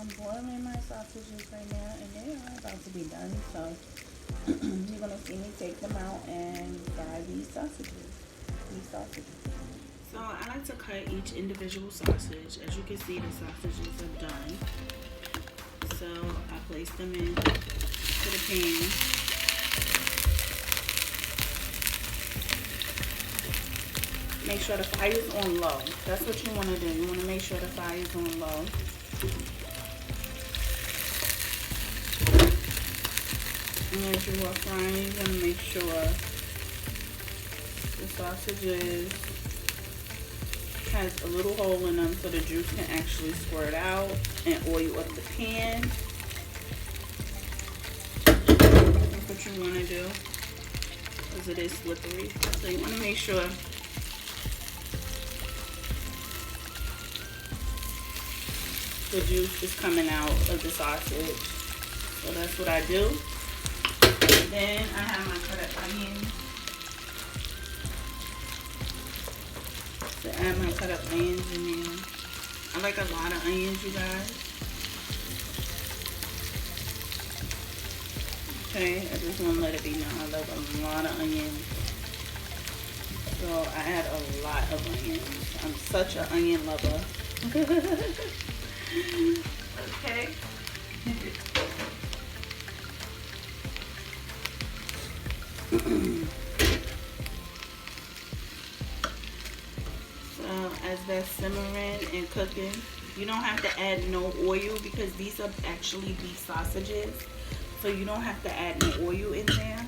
I'm boiling my sausages right now, and they are about to be done. So you're gonna see me take them out and fry these sausages. So I like to cut each individual sausage. As you can see, the sausages are done. So I place them in to the pan. Make sure the fire is on low. That's what you want to do. You want to make sure the fire is on low. And as you are frying, you're going to make sure the sausages has a little hole in them so the juice can actually squirt out and oil up the pan. That's what you want to do, because it is slippery. So you want to make sure the juice is coming out of the sausage. So that's what I do. Then I have my cut up onions. So add my cut up onions in there. I like a lot of onions, you guys. Okay, I just want to let it be known I love a lot of onions. So I add a lot of onions. I'm such an onion lover. Okay. So as that's simmering and cooking, you don't have to add no oil because these are actually beef sausages. So you don't have to add no oil in there.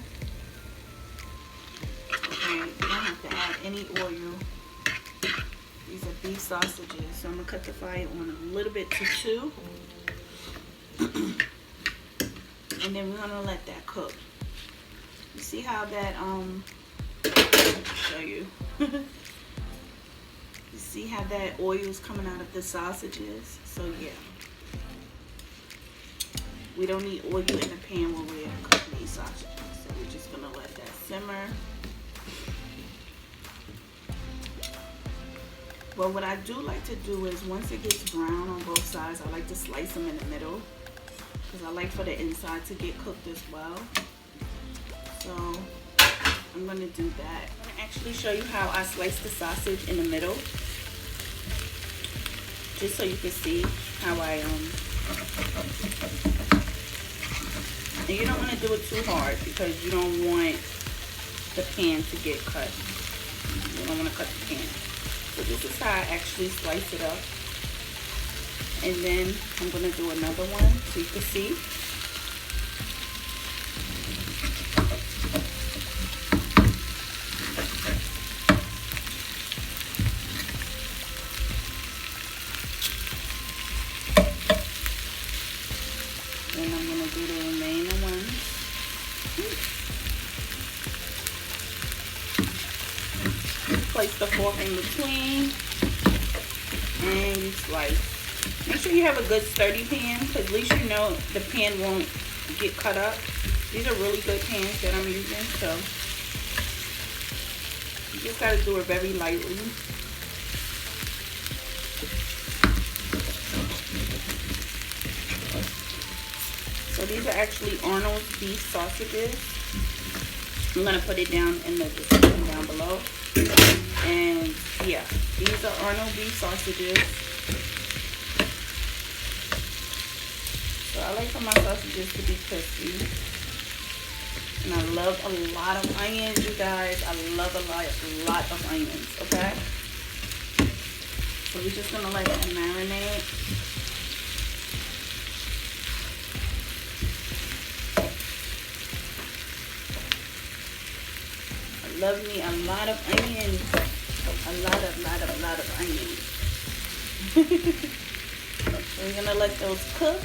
Okay, you don't have to add any oil. These are beef sausages. So I'm gonna cut the fire on a little bit to 2. And then we're gonna let that cook. You see how that I'll show you. You see how that oil is coming out of the sausages? So yeah. We don't need oil in the pan when we're cooking these sausages. So we're just gonna let that simmer. But what I do like to do is once it gets brown on both sides, I like to slice them in the middle because I like for the inside to get cooked as well. So I'm going to do that. I'm going to actually show you how I slice the sausage in the middle, just so you can see how I and you don't want to do it too hard because you don't want the pan to get cut. You don't want to cut the pan. So this is how I actually slice it up. And then I'm going to do another one so you can see. Then I'm going to do the remaining ones. Place the fork in between and you slice. Make sure you have a good sturdy pan because at least you know the pan won't get cut up. These are really good pans that I'm using, so you just got to do it very lightly. So these are actually Arnold's beef sausages. I'm going to put it down in the description down below. And yeah, these are Arnold beef sausages. So I like for my sausages to be crispy. And I love a lot of onions, you guys. I love a lot of onions, okay? So we're just going to let that marinate. Love me a lot of onions. A lot of onions. So we're gonna let those cook.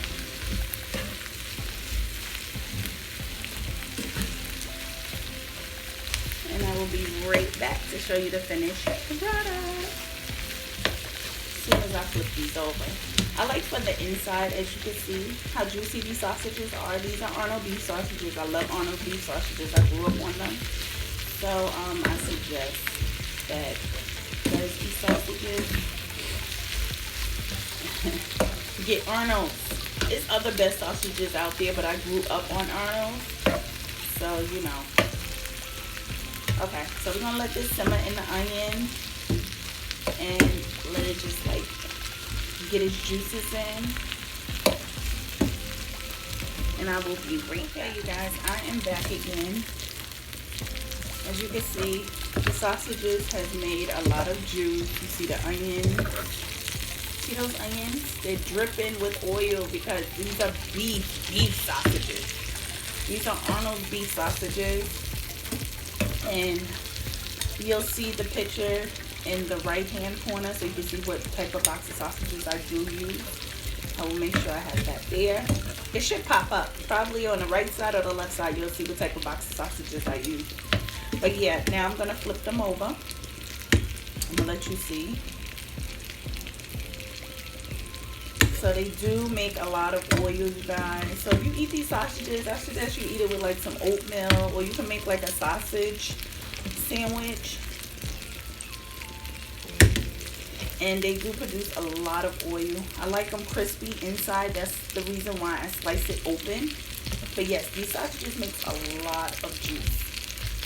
And I will be right back to show you the finished product. As soon as I flip these over. I like for the inside, as you can see, how juicy these sausages are. These are Arnold beef sausages. I love Arnold beef sausages. I grew up on them. So I suggest that those beef sausages, get Arnold's. It's other best sausages out there, but I grew up on Arnold, so you know. Okay, so we're gonna let this simmer in the onion and let it just like get its juices in. And I will be right back. You guys, I am back again. As you can see, the sausages has made a lot of juice. You see the onion. See those onions? They're dripping with oil because these are beef sausages. These are Arnold beef sausages. And you'll see the picture in the right hand corner so you can see what type of box of sausages I do use. I will make sure I have that there. It should pop up. Probably on the right side or the left side you'll see what type of box of sausages I use. But yeah, now I'm going to flip them over. I'm going to let you see. So they do make a lot of oil, you guys. So if you eat these sausages, I suggest you eat it with like some oatmeal, or you can make like a sausage sandwich. And they do produce a lot of oil. I like them crispy inside. That's the reason why I slice it open. But yes, these sausages makes a lot of juice.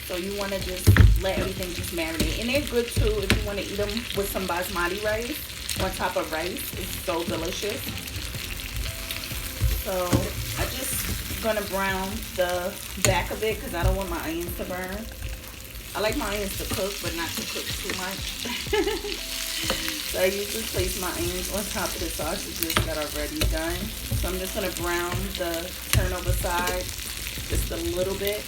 So you want to just let everything just marinate. And they're good too if you want to eat them with some basmati rice on top of rice. It's so delicious. So I just gonna brown the back of it because I don't want my onions to burn. I like my onions to cook, but not to cook too much. So I usually place my onions on top of the sausages that are already done. So I'm just gonna brown the turnover side just a little bit.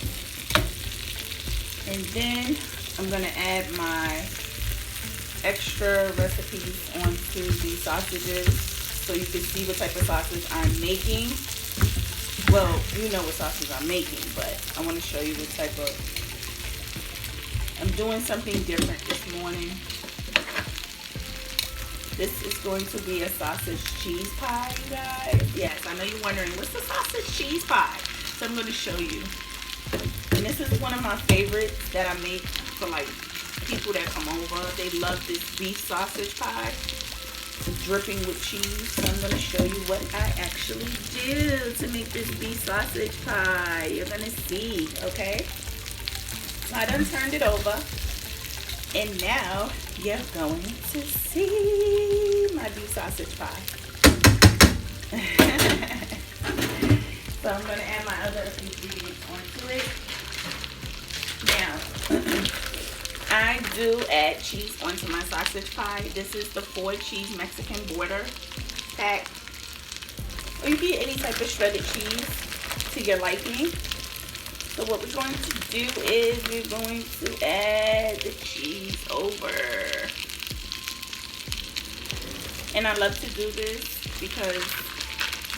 And then I'm gonna add my extra recipes onto the sausages so you can see what type of sausage I'm making. Well, you know what sausage I'm making, but I want to show you what type of. I'm doing something different this morning. This is going to be a sausage cheese pie, you guys. Yes, I know you're wondering, what's the sausage cheese pie? So I'm going to show you. And this is one of my favorites that I make for like people that come over. They love this beef sausage pie. It's dripping with cheese. So I'm going to show you what I actually do to make this beef sausage pie. You're going to see, okay? So I done turned it over. And now you're going to see my beef sausage pie. So I'm going to add my other ingredients onto it. Now, I do add cheese onto my sausage pie. This is the 4 cheese Mexican border pack. Or you can get any type of shredded cheese to your liking. So what we're going to do is we're going to add the cheese over. And I love to do this because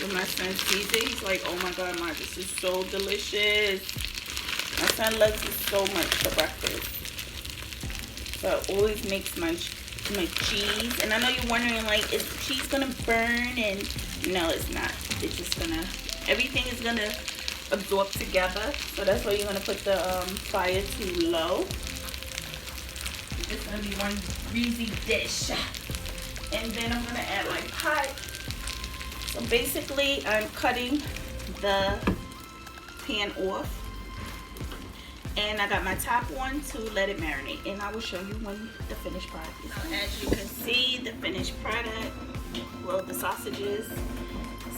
when my son sees it, he's like, oh my God, Ma, this is so delicious. My son loves it so much for breakfast. So I always makes my cheese. And I know you're wondering, like, is the cheese gonna burn? And no, it's not. It's just gonna, everything is gonna absorb together. So that's why you're gonna put the fire to low. It's gonna be one greasy dish. And then I'm gonna add my pie. So basically I'm cutting the pan off. And I got my top on to let it marinate. And I will show you when the finished product is done. As you can see, the finished product, well, the sausages,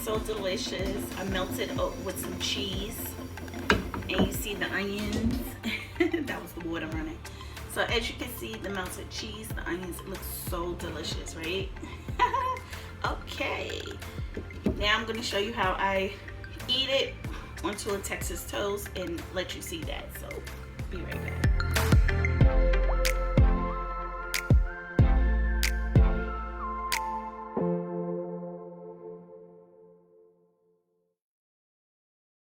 so delicious. I melted with some cheese. And you see the onions. That was the water running. So as you can see, the melted cheese, the onions, it looks so delicious, right? Okay. Now I'm going to show you how I eat it onto a Texas toast and let you see that. So be right back.